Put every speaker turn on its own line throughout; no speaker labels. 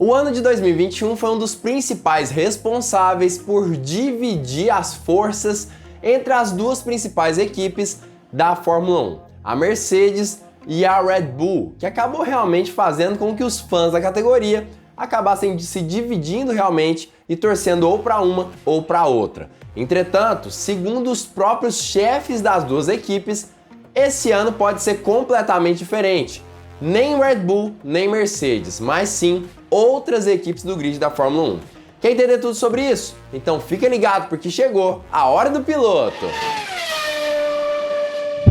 O ano de 2021 foi um dos principais responsáveis por dividir as forças entre as duas principais equipes da Fórmula 1, a Mercedes e a Red Bull, que acabou realmente fazendo com que os fãs da categoria acabassem se dividindo realmente e torcendo ou para uma ou para outra. Entretanto, segundo os próprios chefes das duas equipes, esse ano pode ser completamente diferente. Nem Red Bull, nem Mercedes, mas sim outras equipes do grid da Fórmula 1. Quer entender tudo sobre isso? Então fica ligado porque chegou a hora do piloto!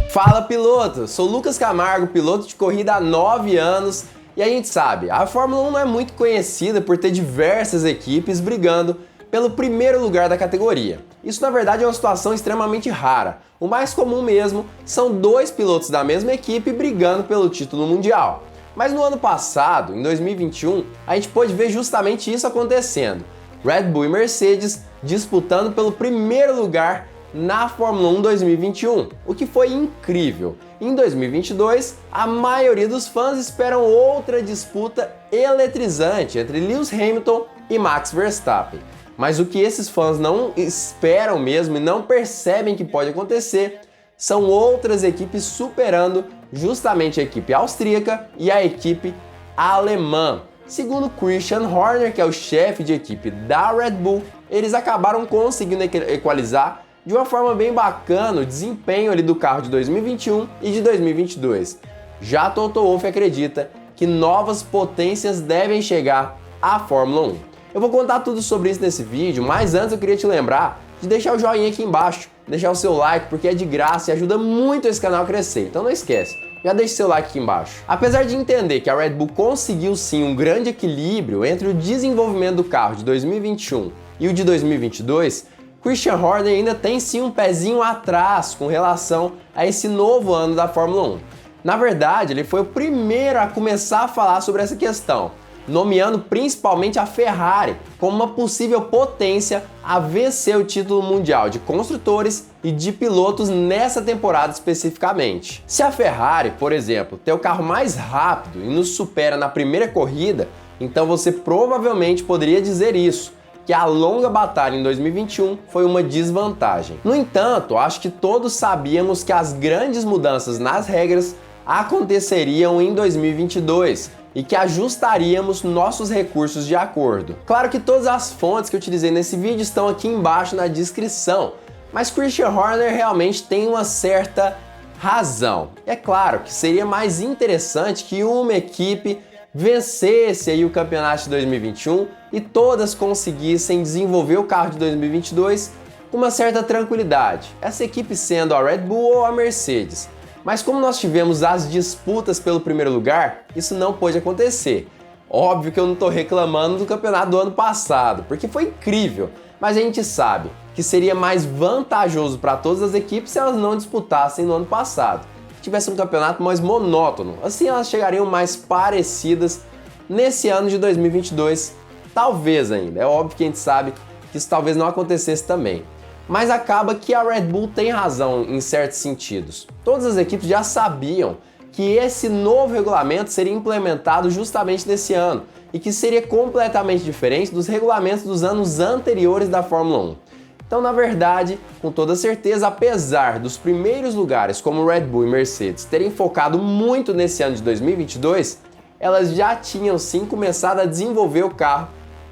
Fala piloto, sou Lucas Camargo, piloto de corrida há 9 anos e a gente sabe, a Fórmula 1 não é muito conhecida por ter diversas equipes brigando pelo primeiro lugar da categoria. Isso na verdade é uma situação extremamente rara. O mais comum mesmo são dois pilotos da mesma equipe brigando pelo título mundial. Mas no ano passado, em 2021, a gente pôde ver justamente isso acontecendo. Red Bull e Mercedes disputando pelo primeiro lugar na Fórmula 1 2021, o que foi incrível. Em 2022, a maioria dos fãs esperam outra disputa eletrizante entre Lewis Hamilton e Max Verstappen. Mas o que esses fãs não esperam mesmo e não percebem que pode acontecer são outras equipes superando justamente a equipe austríaca e a equipe alemã. Segundo Christian Horner, que é o chefe de equipe da Red Bull, eles acabaram conseguindo equalizar de uma forma bem bacana o desempenho ali do carro de 2021 e de 2022. Já Toto Wolff acredita que novas potências devem chegar à Fórmula 1. Eu vou contar tudo sobre isso nesse vídeo, mas antes eu queria te lembrar de deixar o joinha aqui embaixo, deixar o seu like porque é de graça e ajuda muito esse canal a crescer, então não esquece, já deixa seu like aqui embaixo. Apesar de entender que a Red Bull conseguiu sim um grande equilíbrio entre o desenvolvimento do carro de 2021 e o de 2022, Christian Horner ainda tem sim um pezinho atrás com relação a esse novo ano da Fórmula 1. Na verdade, ele foi o primeiro a começar a falar sobre essa questão, nomeando principalmente a Ferrari como uma possível potência a vencer o título mundial de construtores e de pilotos nessa temporada especificamente. Se a Ferrari, por exemplo, tem o carro mais rápido e nos supera na primeira corrida, então você provavelmente poderia dizer isso, que a longa batalha em 2021 foi uma desvantagem. No entanto, acho que todos sabíamos que as grandes mudanças nas regras aconteceriam em 2022 e que ajustaríamos nossos recursos de acordo. Claro que todas as fontes que eu utilizei nesse vídeo estão aqui embaixo na descrição, mas Christian Horner realmente tem uma certa razão. É claro que seria mais interessante que uma equipe vencesse aí o campeonato de 2021 e todas conseguissem desenvolver o carro de 2022 com uma certa tranquilidade, essa equipe sendo a Red Bull ou a Mercedes. Mas como nós tivemos as disputas pelo primeiro lugar, isso não pôde acontecer. Óbvio que eu não estou reclamando do campeonato do ano passado, porque foi incrível, mas a gente sabe que seria mais vantajoso para todas as equipes se elas não disputassem no ano passado. Tivesse um campeonato mais monótono, assim elas chegariam mais parecidas nesse ano de 2022, talvez ainda. É óbvio que a gente sabe que isso talvez não acontecesse também. Mas acaba que a Red Bull tem razão em certos sentidos. Todas as equipes já sabiam que esse novo regulamento seria implementado justamente nesse ano e que seria completamente diferente dos regulamentos dos anos anteriores da Fórmula 1. Então, na verdade, com toda certeza, apesar dos primeiros lugares como Red Bull e Mercedes terem focado muito nesse ano de 2022, elas já tinham sim começado a desenvolver o carro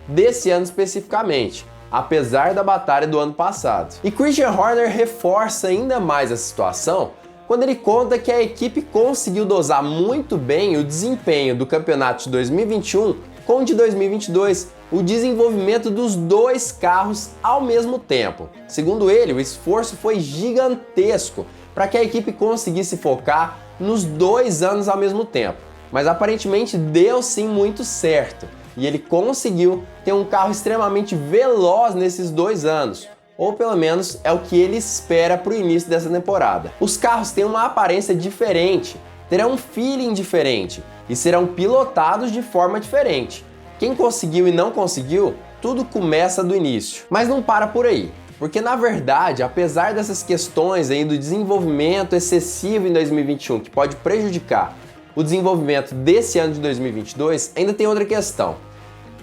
desse ano especificamente, apesar da batalha do ano passado. E Christian Horner reforça ainda mais a situação quando ele conta que a equipe conseguiu dosar muito bem o desempenho do campeonato de 2021 com o de 2022, o desenvolvimento dos dois carros ao mesmo tempo. Segundo ele, o esforço foi gigantesco para que a equipe conseguisse focar nos 2 anos ao mesmo tempo, mas aparentemente deu sim muito certo. E ele conseguiu ter um carro extremamente veloz nesses 2 anos, ou pelo menos é o que ele espera para o início dessa temporada. Os carros têm uma aparência diferente, terão um feeling diferente e serão pilotados de forma diferente. Quem conseguiu e não conseguiu, tudo começa do início. Mas não para por aí, porque na verdade, apesar dessas questões aí do desenvolvimento excessivo em 2021, que pode prejudicar o desenvolvimento desse ano de 2022, ainda tem outra questão.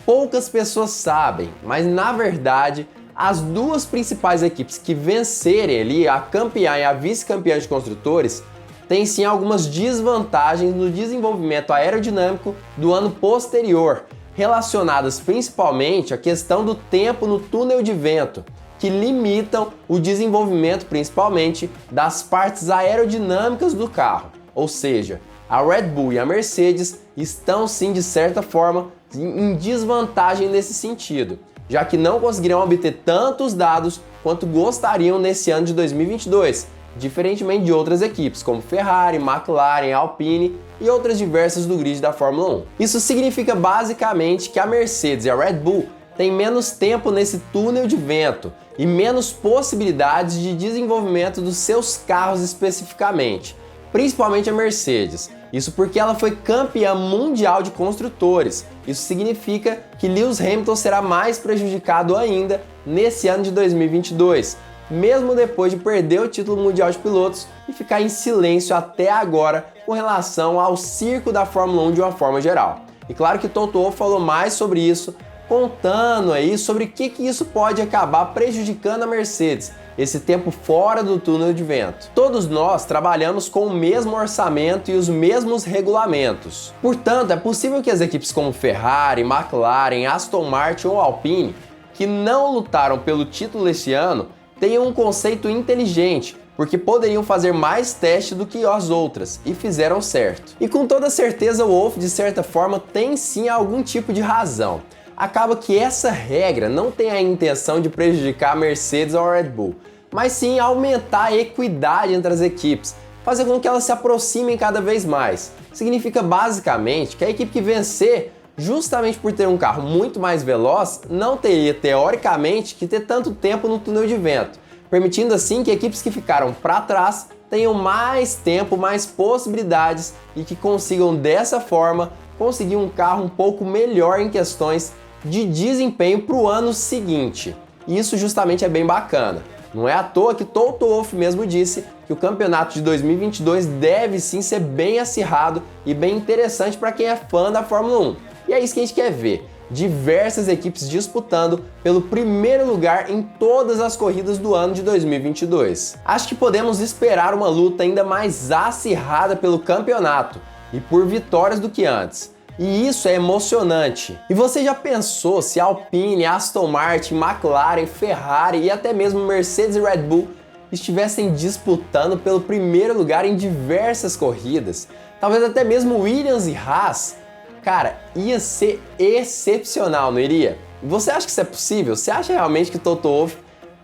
poucas pessoas sabem, mas na verdade as duas principais equipes que vencerem ali, a campeã e a vice-campeã de construtores, têm sim algumas desvantagens no desenvolvimento aerodinâmico do ano posterior, relacionadas principalmente à questão do tempo no túnel de vento, que limitam o desenvolvimento principalmente das partes aerodinâmicas do carro. Ou seja, a Red Bull e a Mercedes estão sim de certa forma em desvantagem nesse sentido, já que não conseguirão obter tantos dados quanto gostariam nesse ano de 2022, diferentemente de outras equipes como Ferrari, McLaren, Alpine e outras diversas do grid da Fórmula 1. Isso significa basicamente que a Mercedes e a Red Bull têm menos tempo nesse túnel de vento e menos possibilidades de desenvolvimento dos seus carros especificamente, principalmente a Mercedes. Isso porque ela foi campeã mundial de construtores. Isso significa que Lewis Hamilton será mais prejudicado ainda nesse ano de 2022, mesmo depois de perder o título mundial de pilotos e ficar em silêncio até agora com relação ao circo da Fórmula 1 de uma forma geral. E claro que Toto Wolff falou mais sobre isso, contando aí sobre o que isso pode acabar prejudicando a Mercedes, esse tempo fora do túnel de vento. Todos nós trabalhamos com o mesmo orçamento e os mesmos regulamentos. Portanto, é possível que as equipes como Ferrari, McLaren, Aston Martin ou Alpine, que não lutaram pelo título esse ano, tenham um conceito inteligente, porque poderiam fazer mais testes do que as outras, e fizeram certo. E com toda certeza o Wolff, de certa forma, tem sim algum tipo de razão. Acaba que essa regra não tem a intenção de prejudicar a Mercedes ou a Red Bull, mas sim aumentar a equidade entre as equipes, fazer com que elas se aproximem cada vez mais. Significa basicamente que a equipe que vencer, justamente por ter um carro muito mais veloz, não teria teoricamente que ter tanto tempo no túnel de vento, permitindo assim que equipes que ficaram para trás tenham mais tempo, mais possibilidades e que consigam dessa forma conseguir um carro um pouco melhor em questões de desempenho para o ano seguinte. E isso justamente é bem bacana. Não é à toa que Toto Wolff mesmo disse que o campeonato de 2022 deve sim ser bem acirrado e bem interessante para quem é fã da Fórmula 1. E é isso que a gente quer ver. Diversas equipes disputando pelo primeiro lugar em todas as corridas do ano de 2022. Acho que podemos esperar uma luta ainda mais acirrada pelo campeonato e por vitórias do que antes. E isso é emocionante. E você já pensou se Alpine, Aston Martin, McLaren, Ferrari e até mesmo Mercedes e Red Bull estivessem disputando pelo primeiro lugar em diversas corridas? Talvez até mesmo Williams e Haas? Cara, ia ser excepcional, não iria? E você acha que isso é possível? Você acha realmente que Toto Wolff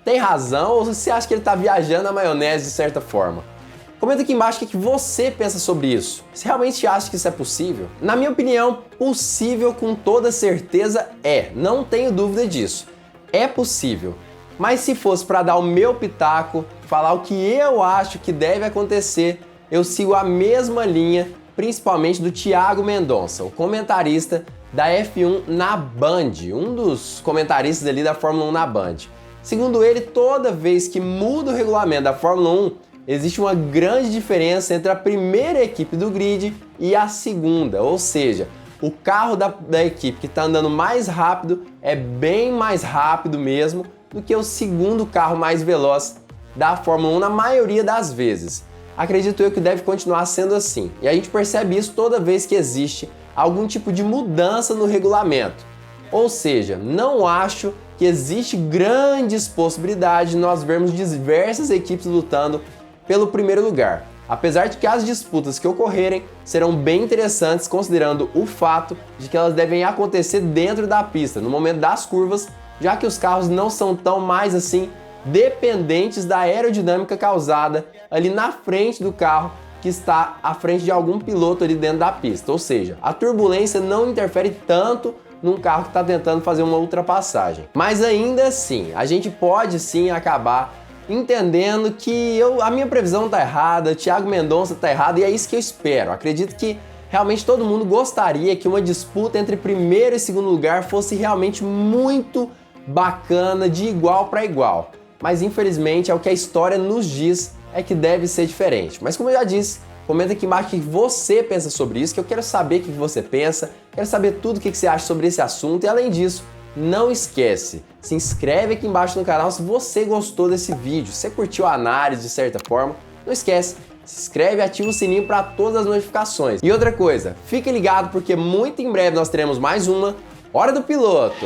tem razão ou você acha que ele está viajando na maionese de certa forma? Comenta aqui embaixo o que você pensa sobre isso. Você realmente acha que isso é possível? Na minha opinião, possível com toda certeza é, não tenho dúvida disso. É possível. Mas se fosse para dar o meu pitaco, falar o que eu acho que deve acontecer, eu sigo a mesma linha, principalmente do Thiago Mendonça, o comentarista da F1 na Band, um dos comentaristas ali da Fórmula 1 na Band. Segundo ele, toda vez que muda o regulamento da Fórmula 1, existe uma grande diferença entre a primeira equipe do grid e a segunda, ou seja, o carro da equipe que está andando mais rápido é bem mais rápido mesmo do que o segundo carro mais veloz da Fórmula 1 na maioria das vezes. Acredito eu que deve continuar sendo assim, e a gente percebe isso toda vez que existe algum tipo de mudança no regulamento. Ou seja, não acho que existe grandes possibilidades de nós vermos diversas equipes lutando pelo primeiro lugar, apesar de que as disputas que ocorrerem serão bem interessantes considerando o fato de que elas devem acontecer dentro da pista, no momento das curvas, já que os carros não são tão mais assim dependentes da aerodinâmica causada ali na frente do carro que está à frente de algum piloto ali dentro da pista, ou seja, a turbulência não interfere tanto num carro que está tentando fazer uma ultrapassagem. Mas ainda assim, a gente pode sim acabar entendendo que a minha previsão está errada, o Thiago Mendonça está errado e é isso que eu espero. Acredito que realmente todo mundo gostaria que uma disputa entre primeiro e segundo lugar fosse realmente muito bacana, de igual para igual. Mas infelizmente é o que a história nos diz, é que deve ser diferente. Mas como eu já disse, Comenta aqui embaixo o que você pensa sobre isso, que eu quero saber o que você pensa, quero saber tudo o que você acha sobre esse assunto e além disso, não esquece, se inscreve aqui embaixo no canal se você gostou desse vídeo, se você curtiu a análise de certa forma, não esquece, se inscreve e ativa o sininho para todas as notificações. E outra coisa, fique ligado porque muito em breve nós teremos mais uma Hora do Piloto.